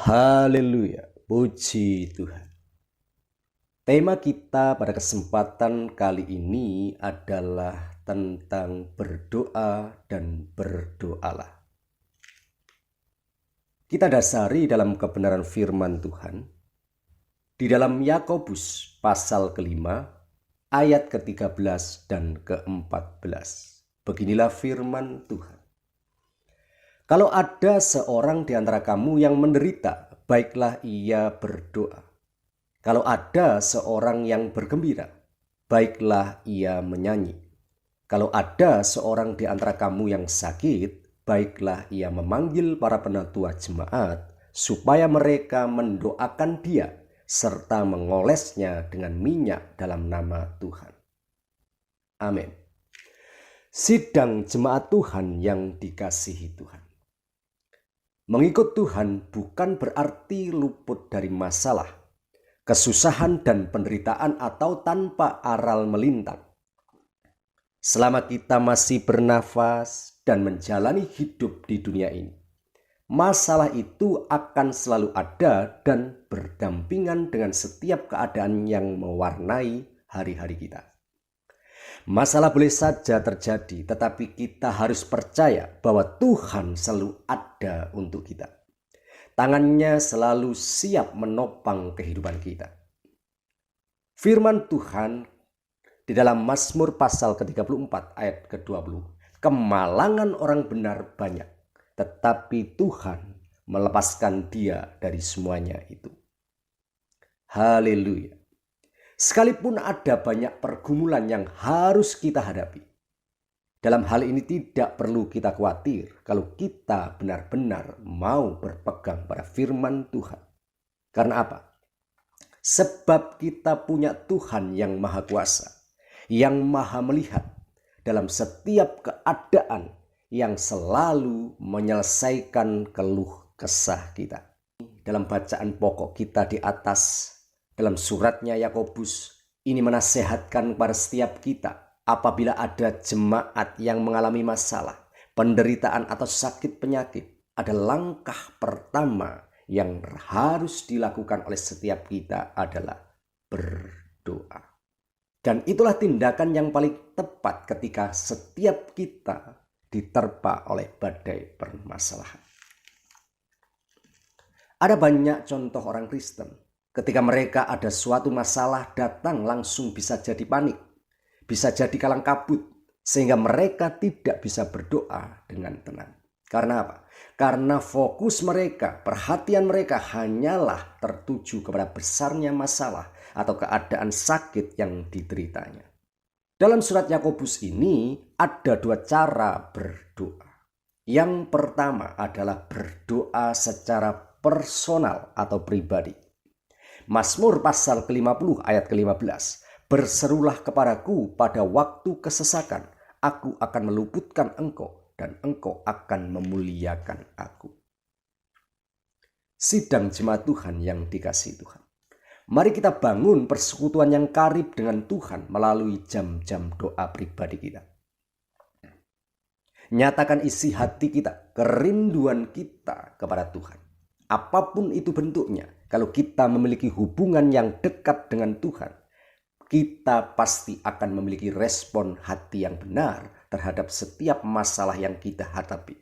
Haleluya, puji Tuhan. Tema kita pada kesempatan kali ini adalah tentang berdoa dan berdoalah. Kita dasari dalam kebenaran firman Tuhan di dalam Yakobus pasal kelima ayat ke-13 dan ke-14. Beginilah firman Tuhan. Kalau ada seorang di antara kamu yang menderita, baiklah ia berdoa. Kalau ada seorang yang bergembira, baiklah ia menyanyi. Kalau ada seorang di antara kamu yang sakit, baiklah ia memanggil para penatua jemaat, supaya mereka mendoakan dia, serta mengolesnya dengan minyak dalam nama Tuhan. Amin. Sidang jemaat Tuhan yang dikasihi Tuhan. Mengikut Tuhan bukan berarti luput dari masalah, kesusahan dan penderitaan atau tanpa aral melintang. Selama kita masih bernafas dan menjalani hidup di dunia ini, masalah itu akan selalu ada dan berdampingan dengan setiap keadaan yang mewarnai hari-hari kita. Masalah boleh saja terjadi, tetapi kita harus percaya bahwa Tuhan selalu ada untuk kita. Tangannya selalu siap menopang kehidupan kita. Firman Tuhan di dalam Mazmur pasal ke-34 ayat ke-20. Kemalangan orang benar banyak, tetapi Tuhan melepaskan dia dari semuanya itu. Haleluya. Sekalipun ada banyak pergumulan yang harus kita hadapi, dalam hal ini tidak perlu kita khawatir kalau kita benar-benar mau berpegang pada firman Tuhan. Karena apa? Sebab kita punya Tuhan yang maha kuasa, yang maha melihat dalam setiap keadaan, yang selalu menyelesaikan keluh kesah kita. Dalam bacaan pokok kita di atas, dalam suratnya Yakobus, ini menasehatkan kepada setiap kita apabila ada jemaat yang mengalami masalah, penderitaan atau sakit penyakit, ada langkah pertama yang harus dilakukan oleh setiap kita adalah berdoa. Dan itulah tindakan yang paling tepat ketika setiap kita diterpa oleh badai permasalahan. Ada banyak contoh orang Kristen. Ketika mereka ada suatu masalah datang langsung bisa jadi panik, bisa jadi kalang kabut, sehingga mereka tidak bisa berdoa dengan tenang. Karena apa? Karena fokus mereka, perhatian mereka hanyalah tertuju kepada besarnya masalah atau keadaan sakit yang dideritanya. Dalam surat Yakobus ini ada dua cara berdoa. Yang pertama adalah berdoa secara personal atau pribadi. Mazmur pasal ke-50 ayat ke-15. Berserulah kepadaku pada waktu kesesakan, aku akan meluputkan engkau dan engkau akan memuliakan aku. Sidang jemaat Tuhan yang dikasihi Tuhan. Mari kita bangun persekutuan yang karib dengan Tuhan melalui jam-jam doa pribadi kita. Nyatakan isi hati kita, kerinduan kita kepada Tuhan. Apapun itu bentuknya, kalau kita memiliki hubungan yang dekat dengan Tuhan, kita pasti akan memiliki respon hati yang benar terhadap setiap masalah yang kita hadapi.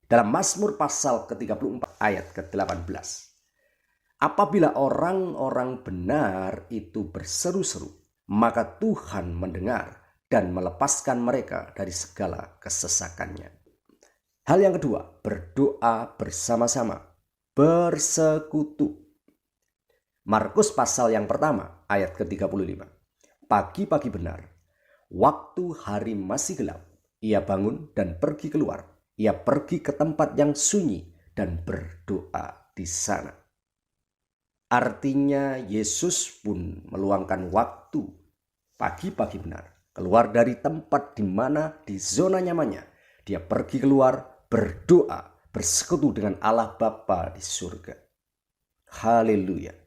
Dalam Mazmur pasal ke-34 ayat ke-18. Apabila orang-orang benar itu berseru-seru, maka Tuhan mendengar dan melepaskan mereka dari segala kesesakannya. Hal yang kedua, berdoa bersama-sama. Bersekutu. Markus pasal yang pertama ayat ke-35. Pagi-pagi benar, waktu hari masih gelap, ia bangun dan pergi keluar. Ia pergi ke tempat yang sunyi dan berdoa di sana. Artinya Yesus pun meluangkan waktu pagi-pagi benar, keluar dari tempat di mana di zona nyamannya. Dia pergi keluar berdoa, bersekutu dengan Allah Bapa di surga. Haleluya.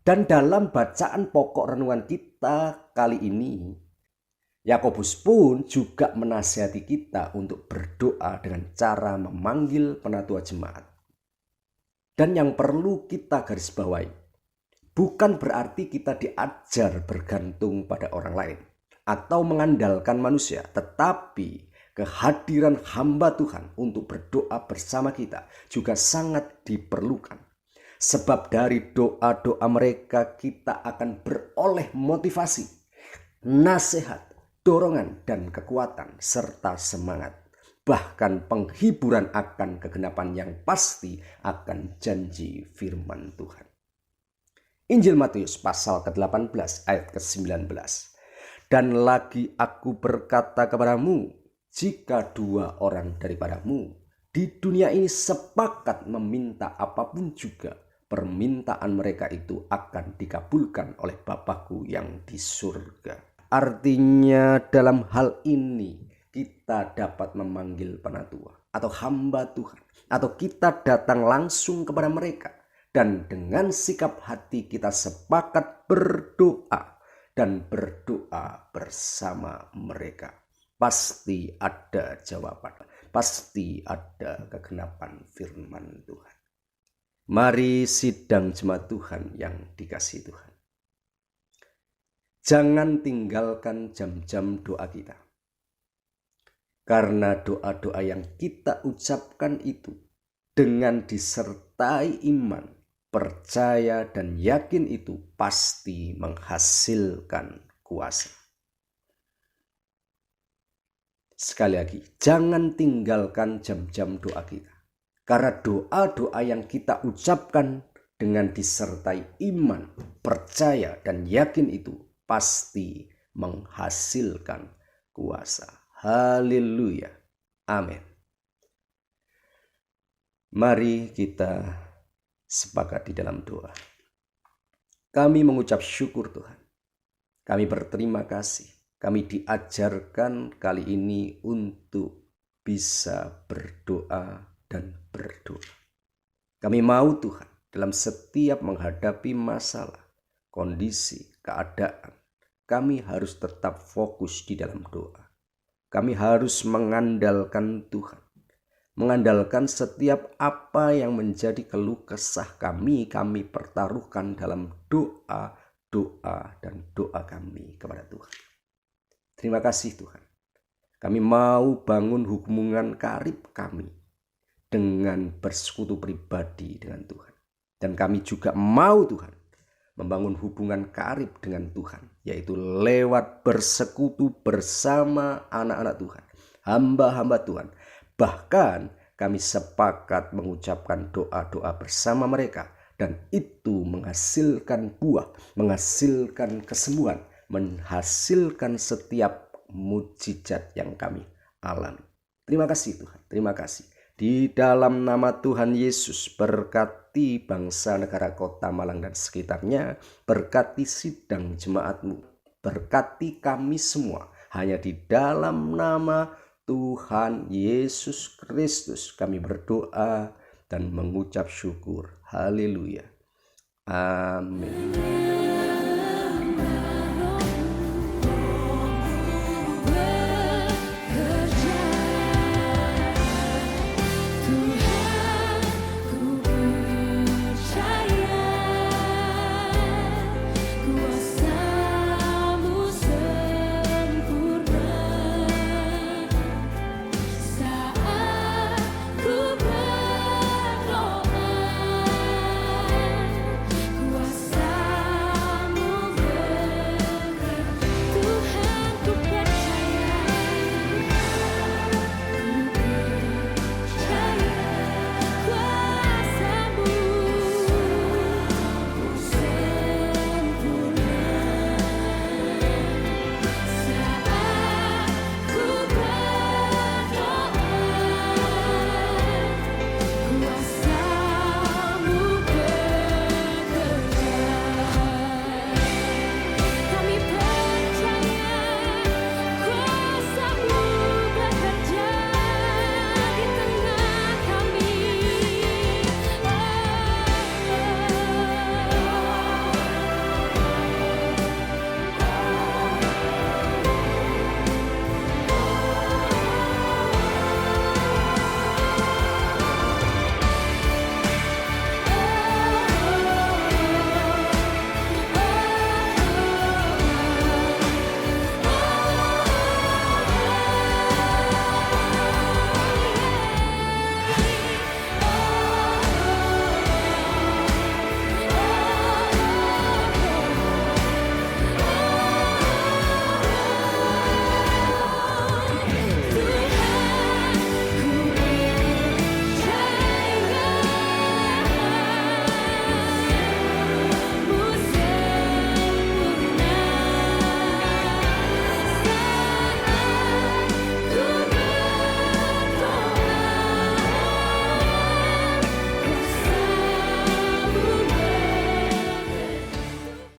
Dan dalam bacaan pokok renungan kita kali ini, Yakobus pun juga menasihati kita untuk berdoa dengan cara memanggil penatua jemaat. Dan yang perlu kita garis bawahi, bukan berarti kita diajar bergantung pada orang lain atau mengandalkan manusia, tetapi kehadiran hamba Tuhan untuk berdoa bersama kita juga sangat diperlukan. Sebab dari doa-doa mereka kita akan beroleh motivasi, nasihat, dorongan, dan kekuatan, serta semangat. Bahkan penghiburan akan kegenapan yang pasti akan janji firman Tuhan. Injil Matius pasal ke-18 ayat ke-19. Dan lagi aku berkata kepadamu, jika 2 orang daripadamu di dunia ini sepakat meminta apapun juga, permintaan mereka itu akan dikabulkan oleh Bapa-Ku yang di surga. Artinya dalam hal ini kita dapat memanggil penatua atau hamba Tuhan, atau kita datang langsung kepada mereka dan dengan sikap hati kita sepakat berdoa dan berdoa bersama mereka. Pasti ada jawaban, pasti ada kegenapan firman Tuhan. Mari sidang jemaat Tuhan yang dikasihi Tuhan, jangan tinggalkan jam-jam doa kita. Karena doa-doa yang kita ucapkan itu dengan disertai iman, percaya, dan yakin itu pasti menghasilkan kuasa. Sekali lagi, jangan tinggalkan jam-jam doa kita. Karena doa-doa yang kita ucapkan dengan disertai iman, percaya, dan yakin itu pasti menghasilkan kuasa. Haleluya. Amin. Mari kita sepakat di dalam doa. Kami mengucap syukur Tuhan. Kami berterima kasih. Kami diajarkan kali ini untuk bisa berdoa dan berdoa. Kami mau Tuhan dalam setiap menghadapi masalah, kondisi, keadaan, kami harus tetap fokus di dalam doa. Kami harus mengandalkan Tuhan. Mengandalkan setiap apa yang menjadi keluh kesah kami pertaruhkan dalam doa, dan doa kami kepada Tuhan. Terima kasih Tuhan. Kami mau bangun hubungan karib kami dengan bersekutu pribadi dengan Tuhan. Dan kami juga mau Tuhan membangun hubungan karib dengan Tuhan, yaitu lewat bersekutu bersama anak-anak Tuhan, hamba-hamba Tuhan. Bahkan kami sepakat mengucapkan doa-doa bersama mereka, dan itu menghasilkan buah, menghasilkan kesembuhan, menghasilkan setiap mujizat yang kami alami. Terima kasih Tuhan, terima kasih. Di dalam nama Tuhan Yesus, berkati bangsa, negara, kota Malang dan sekitarnya. Berkati sidang jemaat-Mu. Berkati kami semua. Hanya di dalam nama Tuhan Yesus Kristus kami berdoa dan mengucap syukur. Haleluya. Amin.